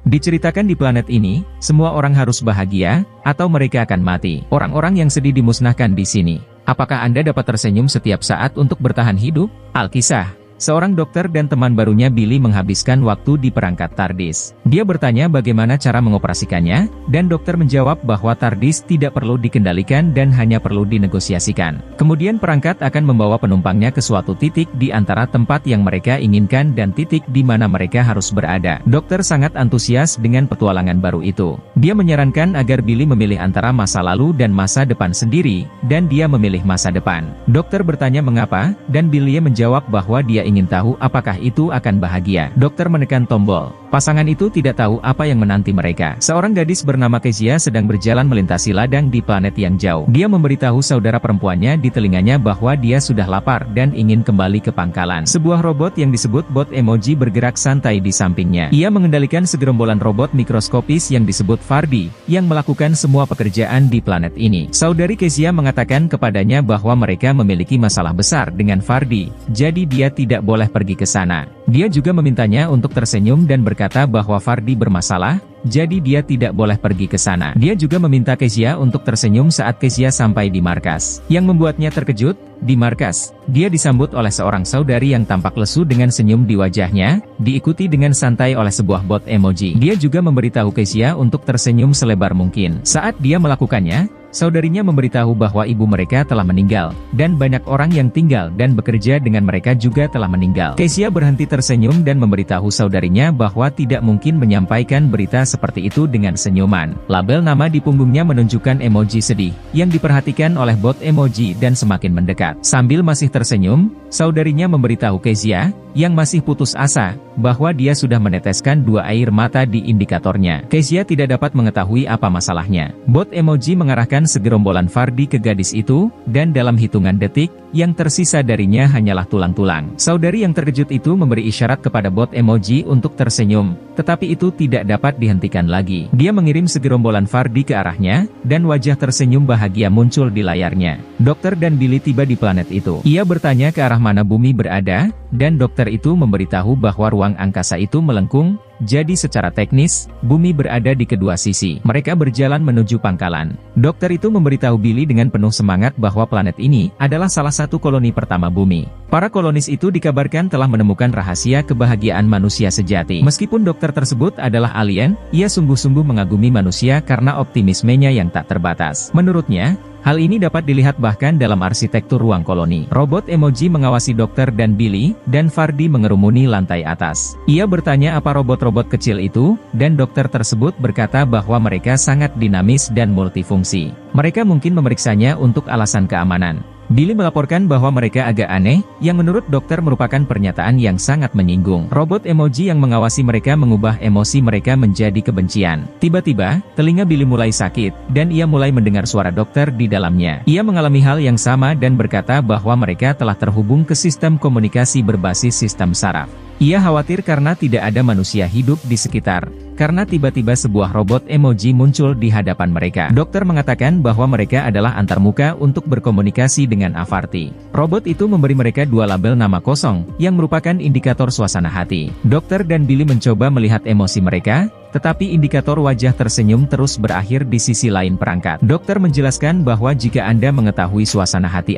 Diceritakan di planet ini, semua orang harus bahagia, atau mereka akan mati. Orang-orang yang sedih dimusnahkan di sini. Apakah Anda dapat tersenyum setiap saat untuk bertahan hidup? Alkisah. Seorang dokter dan teman barunya Billy menghabiskan waktu di perangkat TARDIS. Dia bertanya bagaimana cara mengoperasikannya, dan dokter menjawab bahwa TARDIS tidak perlu dikendalikan dan hanya perlu dinegosiasikan. Kemudian perangkat akan membawa penumpangnya ke suatu titik di antara tempat yang mereka inginkan dan titik di mana mereka harus berada. Dokter sangat antusias dengan petualangan baru itu. Dia menyarankan agar Billy memilih antara masa lalu dan masa depan sendiri, dan dia memilih masa depan. Dokter bertanya mengapa, dan Billy menjawab bahwa dia ingin tahu apakah itu akan bahagia. Dokter menekan tombol. Pasangan itu tidak tahu apa yang menanti mereka. Seorang gadis bernama Kezia sedang berjalan melintasi ladang di planet yang jauh. Dia memberitahu saudara perempuannya di telinganya bahwa dia sudah lapar dan ingin kembali ke pangkalan. Sebuah robot yang disebut bot emoji bergerak santai di sampingnya. Ia mengendalikan segerombolan robot mikroskopis yang disebut Fardi, yang melakukan semua pekerjaan di planet ini. Saudari Kezia mengatakan kepadanya bahwa mereka memiliki masalah besar dengan Fardi, jadi dia tidak boleh pergi ke sana. Dia juga memintanya untuk tersenyum dan berkata bahwa Fardi bermasalah, jadi dia tidak boleh pergi ke sana. Dia juga meminta Kezia untuk tersenyum saat Kezia sampai di markas. Yang membuatnya terkejut, di markas, dia disambut oleh seorang saudari yang tampak lesu dengan senyum di wajahnya, diikuti dengan santai oleh sebuah bot emoji. Dia juga memberitahu Kezia untuk tersenyum selebar mungkin. Saat dia melakukannya, saudarinya memberitahu bahwa ibu mereka telah meninggal, dan banyak orang yang tinggal dan bekerja dengan mereka juga telah meninggal. Kezia berhenti tersenyum dan memberitahu saudarinya bahwa tidak mungkin menyampaikan berita seperti itu dengan senyuman. Label nama di punggungnya menunjukkan emoji sedih, yang diperhatikan oleh bot emoji dan semakin mendekat. Sambil masih tersenyum, saudarinya memberitahu Kezia, yang masih putus asa, bahwa dia sudah meneteskan 2 air mata di indikatornya. Kezia tidak dapat mengetahui apa masalahnya. Bot emoji mengarahkan segerombolan Fardi ke gadis itu, dan dalam hitungan detik, yang tersisa darinya hanyalah tulang-tulang. Saudari yang terkejut itu memberi isyarat kepada bot emoji untuk tersenyum, tetapi itu tidak dapat dihentikan lagi. Dia mengirim segerombolan Fardi ke arahnya, dan wajah tersenyum bahagia muncul di layarnya. Dokter dan Billy tiba di planet itu. Ia bertanya ke arah mana bumi berada, dan dokter itu memberitahu bahwa ruang angkasa itu melengkung, jadi secara teknis, bumi berada di kedua sisi. Mereka berjalan menuju pangkalan. Dokter itu memberitahu Billy dengan penuh semangat bahwa planet ini adalah salah satu koloni pertama bumi. Para kolonis itu dikabarkan telah menemukan rahasia kebahagiaan manusia sejati. Meskipun dokter tersebut adalah alien, ia sungguh-sungguh mengagumi manusia karena optimismenya yang tak terbatas. Menurutnya, hal ini dapat dilihat bahkan dalam arsitektur ruang koloni. Robot emoji mengawasi dokter dan Billy, dan Fardi mengerumuni lantai atas. Ia bertanya apa robot-robot kecil itu, dan dokter tersebut berkata bahwa mereka sangat dinamis dan multifungsi. Mereka mungkin memeriksanya untuk alasan keamanan. Billy melaporkan bahwa mereka agak aneh, yang menurut dokter merupakan pernyataan yang sangat menyinggung. Robot emoji yang mengawasi mereka mengubah emosi mereka menjadi kebencian. Tiba-tiba, telinga Billy mulai sakit, dan ia mulai mendengar suara dokter di dalamnya. Ia mengalami hal yang sama dan berkata bahwa mereka telah terhubung ke sistem komunikasi berbasis sistem saraf. Ia khawatir karena tidak ada manusia hidup di sekitar, karena tiba-tiba sebuah robot emoji muncul di hadapan mereka. Dokter mengatakan bahwa mereka adalah antarmuka untuk berkomunikasi dengan Avarti. Robot itu memberi mereka 2 label nama kosong, yang merupakan indikator suasana hati. Dokter dan Billy mencoba melihat emosi mereka, tetapi indikator wajah tersenyum terus berakhir di sisi lain perangkat. Dokter menjelaskan bahwa jika Anda mengetahui suasana hati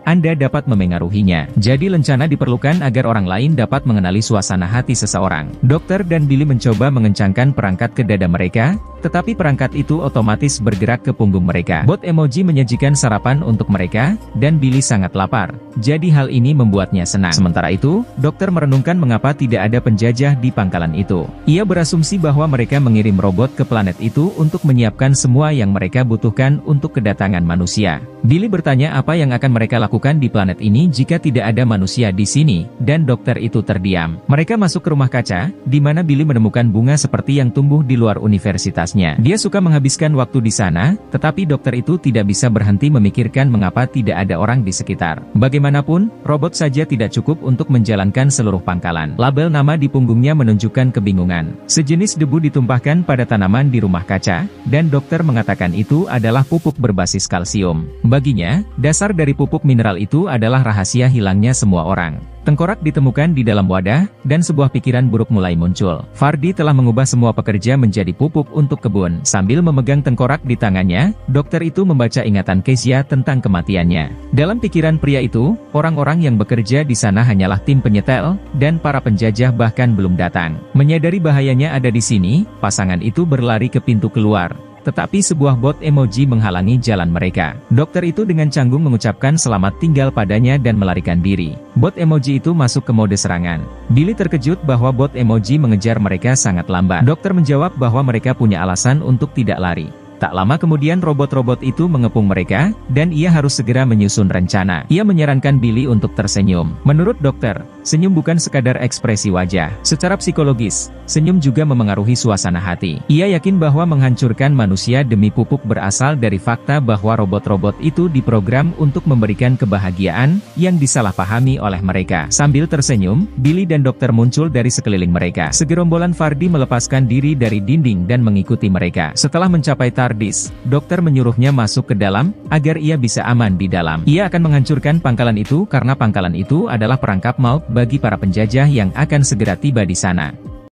Anda dapat memengaruhinya. Jadi lencana diperlukan agar orang lain dapat mengenali suasana hati seseorang. Dokter dan Billy mencoba mengencangkan perangkat ke dada mereka, tetapi perangkat itu otomatis bergerak ke punggung mereka. Bot emoji menyajikan sarapan untuk mereka, dan Billy sangat lapar. Jadi hal ini membuatnya senang. Sementara itu, dokter merenungkan mengapa tidak ada penjajah di pangkalan itu. Ia berasumsi bahwa mereka mengirim robot ke planet itu untuk menyiapkan semua yang mereka butuhkan untuk kedatangan manusia. Billy bertanya apa yang akan mereka lakukan di planet ini jika tidak ada manusia di sini, dan dokter itu terdiam. Mereka masuk ke rumah kaca, di mana Billy menemukan bunga seperti yang tumbuh di luar universitasnya. Dia suka menghabiskan waktu di sana, tetapi dokter itu tidak bisa berhenti memikirkan mengapa tidak ada orang di sekitar. Bagaimanapun, robot saja tidak cukup untuk menjalankan seluruh pangkalan. Label nama di punggungnya menunjukkan kebingungan. Sejenis debu ditumpahkan pada tanaman di rumah kaca, dan dokter mengatakan itu adalah pupuk berbasis kalsium. Baginya, dasar dari pupuk mineral mineral itu adalah rahasia hilangnya semua orang. Tengkorak ditemukan di dalam wadah, dan sebuah pikiran buruk mulai muncul. Fardi telah mengubah semua pekerja menjadi pupuk untuk kebun. Sambil memegang tengkorak di tangannya, dokter itu membaca ingatan Kezia tentang kematiannya. Dalam pikiran pria itu, orang-orang yang bekerja di sana hanyalah tim penyetel, dan para penjajah bahkan belum datang. Menyadari bahayanya ada di sini, pasangan itu berlari ke pintu keluar. Tetapi sebuah bot emoji menghalangi jalan mereka. Dokter itu dengan canggung mengucapkan selamat tinggal padanya dan melarikan diri. Bot emoji itu masuk ke mode serangan. Billy terkejut bahwa bot emoji mengejar mereka sangat lambat. Dokter menjawab bahwa mereka punya alasan untuk tidak lari. Tak lama kemudian robot-robot itu mengepung mereka, dan ia harus segera menyusun rencana. Ia menyarankan Billy untuk tersenyum. Menurut dokter, senyum bukan sekadar ekspresi wajah. Secara psikologis, senyum juga memengaruhi suasana hati. Ia yakin bahwa menghancurkan manusia demi pupuk berasal dari fakta bahwa robot-robot itu diprogram untuk memberikan kebahagiaan yang disalahpahami oleh mereka. Sambil tersenyum, Billy dan dokter muncul dari sekeliling mereka. Segerombolan Fardi melepaskan diri dari dinding dan mengikuti mereka. Setelah mencapai Tardis, dokter menyuruhnya masuk ke dalam, agar ia bisa aman di dalam. Ia akan menghancurkan pangkalan itu karena pangkalan itu adalah perangkap maut bagi para penjajah yang akan segera tiba di sana.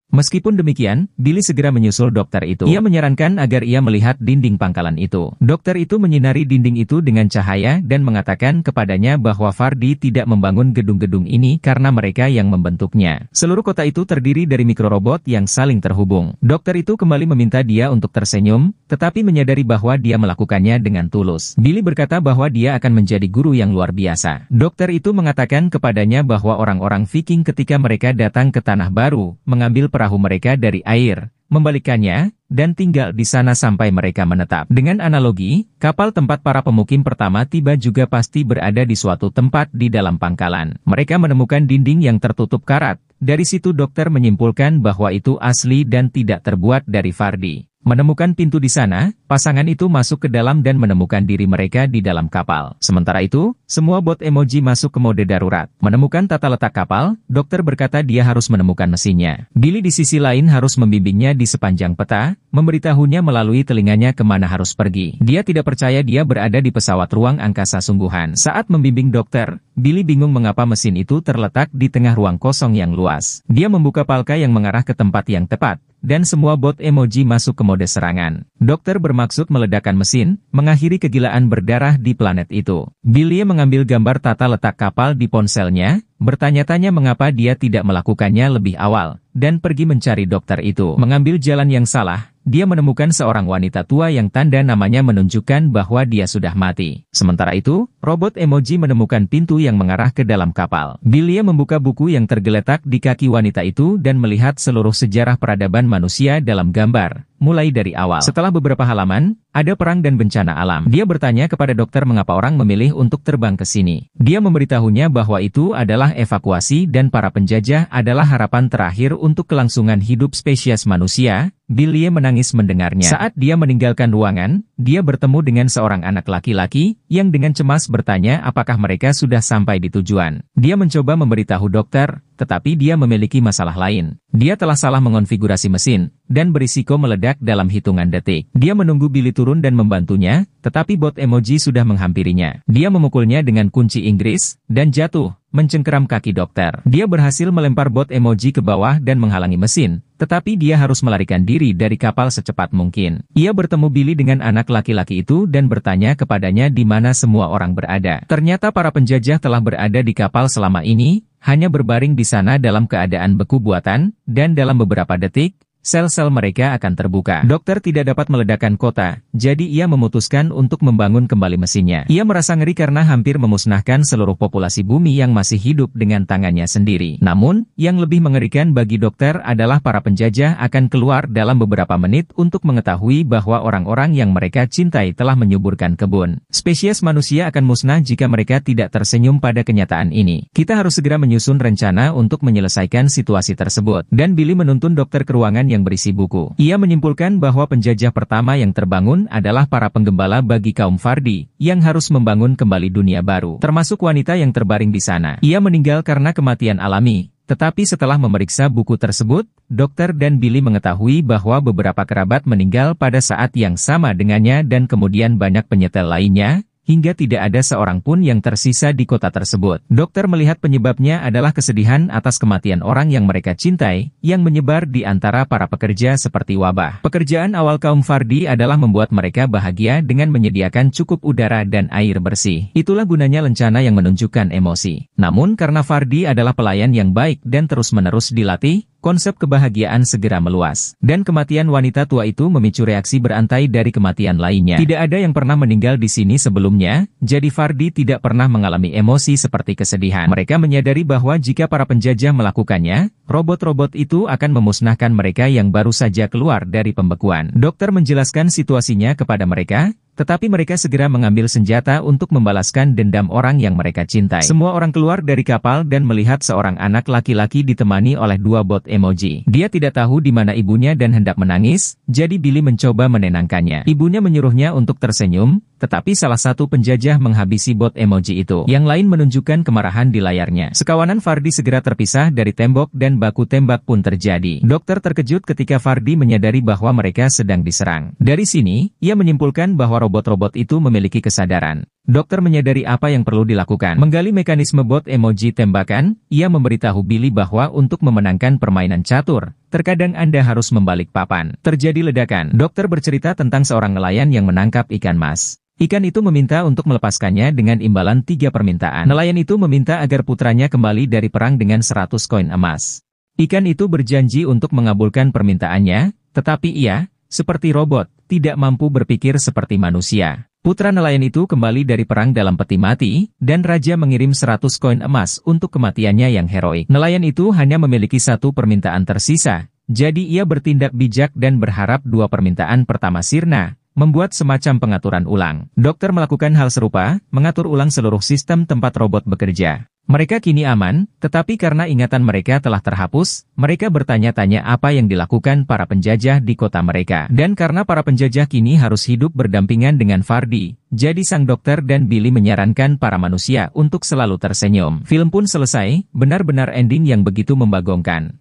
Meskipun demikian, Billy segera menyusul dokter itu. Ia menyarankan agar ia melihat dinding pangkalan itu. Dokter itu menyinari dinding itu dengan cahaya dan mengatakan kepadanya bahwa Fardi tidak membangun gedung-gedung ini karena mereka yang membentuknya. Seluruh kota itu terdiri dari mikrorobot yang saling terhubung. Dokter itu kembali meminta dia untuk tersenyum, tetapi menyadari bahwa dia melakukannya dengan tulus. Billy berkata bahwa dia akan menjadi guru yang luar biasa. Dokter itu mengatakan kepadanya bahwa orang-orang Viking ketika mereka datang ke Tanah Baru, mengambil perahu mereka dari air, membalikannya, dan tinggal di sana sampai mereka menetap. Dengan analogi, kapal tempat para pemukim pertama tiba juga pasti berada di suatu tempat di dalam pangkalan. Mereka menemukan dinding yang tertutup karat. Dari situ dokter menyimpulkan bahwa itu asli dan tidak terbuat dari Fardi. Menemukan pintu di sana, pasangan itu masuk ke dalam dan menemukan diri mereka di dalam kapal. Sementara itu, semua bot emoji masuk ke mode darurat. Menemukan tata letak kapal, dokter berkata dia harus menemukan mesinnya. Billy di sisi lain harus membimbingnya di sepanjang peta, memberitahunya melalui telinganya kemana harus pergi. Dia tidak percaya dia berada di pesawat ruang angkasa sungguhan. Saat membimbing dokter, Billy bingung mengapa mesin itu terletak di tengah ruang kosong yang luas. Dia membuka palka yang mengarah ke tempat yang tepat, dan semua bot emoji masuk ke mode serangan. Dokter bermaksud meledakkan mesin, mengakhiri kegilaan berdarah di planet itu. Billy mengambil gambar tata letak kapal di ponselnya, bertanya-tanya mengapa dia tidak melakukannya lebih awal, dan pergi mencari dokter itu. Mengambil jalan yang salah, dia menemukan seorang wanita tua yang tanda namanya menunjukkan bahwa dia sudah mati. Sementara itu, robot emoji menemukan pintu yang mengarah ke dalam kapal. Billy membuka buku yang tergeletak di kaki wanita itu dan melihat seluruh sejarah peradaban manusia dalam gambar, mulai dari awal. Setelah beberapa halaman, ada perang dan bencana alam. Dia bertanya kepada dokter mengapa orang memilih untuk terbang ke sini. Dia memberitahunya bahwa itu adalah evakuasi dan para penjajah adalah harapan terakhir untuk kelangsungan hidup spesies manusia. Billy menangis mendengarnya. Saat dia meninggalkan ruangan, dia bertemu dengan seorang anak laki-laki, yang dengan cemas bertanya apakah mereka sudah sampai di tujuan. Dia mencoba memberitahu dokter, tetapi dia memiliki masalah lain. Dia telah salah mengonfigurasi mesin, dan berisiko meledak dalam hitungan detik. Dia menunggu Billy turun dan membantunya, tetapi bot emoji sudah menghampirinya. Dia memukulnya dengan kunci Inggris, dan jatuh, mencengkeram kaki dokter. Dia berhasil melempar bot emoji ke bawah dan menghalangi mesin, tetapi dia harus melarikan diri dari kapal secepat mungkin. Ia bertemu Billy dengan anak laki-laki itu dan bertanya kepadanya di mana semua orang berada. Ternyata para penjajah telah berada di kapal selama ini, hanya berbaring di sana dalam keadaan beku buatan, dan dalam beberapa detik, sel-sel mereka akan terbuka. Dokter tidak dapat meledakkan kota, jadi ia memutuskan untuk membangun kembali mesinnya. Ia merasa ngeri karena hampir memusnahkan seluruh populasi bumi yang masih hidup dengan tangannya sendiri. Namun, yang lebih mengerikan bagi dokter adalah para penjajah akan keluar dalam beberapa menit untuk mengetahui bahwa orang-orang yang mereka cintai telah menyuburkan kebun. Spesies manusia akan musnah jika mereka tidak tersenyum pada kenyataan ini. Kita harus segera menyusun rencana untuk menyelesaikan situasi tersebut. Dan Billy menuntun dokter ke ruangan yang berisi buku. Ia menyimpulkan bahwa penjajah pertama yang terbangun adalah para penggembala bagi kaum Fardi, yang harus membangun kembali dunia baru, termasuk wanita yang terbaring di sana. Ia meninggal karena kematian alami, tetapi setelah memeriksa buku tersebut, dokter dan Billy mengetahui bahwa beberapa kerabat meninggal pada saat yang sama dengannya dan kemudian banyak penyetel lainnya, hingga tidak ada seorang pun yang tersisa di kota tersebut. Dokter melihat penyebabnya adalah kesedihan atas kematian orang yang mereka cintai, yang menyebar di antara para pekerja seperti wabah. Pekerjaan awal kaum Fardi adalah membuat mereka bahagia dengan menyediakan cukup udara dan air bersih. Itulah gunanya lencana yang menunjukkan emosi. Namun karena Fardi adalah pelayan yang baik dan terus-menerus dilatih, konsep kebahagiaan segera meluas. Dan kematian wanita tua itu memicu reaksi berantai dari kematian lainnya. Tidak ada yang pernah meninggal di sini sebelumnya, jadi Fardi tidak pernah mengalami emosi seperti kesedihan. Mereka menyadari bahwa jika para penjajah melakukannya, robot-robot itu akan memusnahkan mereka yang baru saja keluar dari pembekuan. Dokter menjelaskan situasinya kepada mereka, tetapi mereka segera mengambil senjata untuk membalaskan dendam orang yang mereka cintai. Semua orang keluar dari kapal dan melihat seorang anak laki-laki ditemani oleh 2 bot emoji. Dia tidak tahu di mana ibunya dan hendak menangis, jadi Billy mencoba menenangkannya. Ibunya menyuruhnya untuk tersenyum, tetapi salah satu penjajah menghabisi bot emoji itu. Yang lain menunjukkan kemarahan di layarnya. Sekawanan Fardi segera terpisah dari tembok dan baku tembak pun terjadi. Dokter terkejut ketika Fardi menyadari bahwa mereka sedang diserang. Dari sini, ia menyimpulkan bahwa robot-robot itu memiliki kesadaran. Dokter menyadari apa yang perlu dilakukan. Menggali mekanisme bot emoji tembakan, ia memberitahu Billy bahwa untuk memenangkan permainan catur, terkadang Anda harus membalik papan. Terjadi ledakan. Dokter bercerita tentang seorang nelayan yang menangkap ikan mas. Ikan itu meminta untuk melepaskannya dengan imbalan 3 permintaan. Nelayan itu meminta agar putranya kembali dari perang dengan 100 koin emas. Ikan itu berjanji untuk mengabulkan permintaannya, tetapi ia, seperti robot, tidak mampu berpikir seperti manusia. Putra nelayan itu kembali dari perang dalam peti mati, dan raja mengirim 100 koin emas untuk kematiannya yang heroik. Nelayan itu hanya memiliki 1 permintaan tersisa, jadi ia bertindak bijak dan berharap 2 permintaan pertama sirna, membuat semacam pengaturan ulang. Dokter melakukan hal serupa, mengatur ulang seluruh sistem tempat robot bekerja. Mereka kini aman, tetapi karena ingatan mereka telah terhapus, mereka bertanya-tanya apa yang dilakukan para penjajah di kota mereka. Dan karena para penjajah kini harus hidup berdampingan dengan Fardi, jadi sang dokter dan Billy menyarankan para manusia untuk selalu tersenyum. Film pun selesai, benar-benar ending yang begitu membagongkan.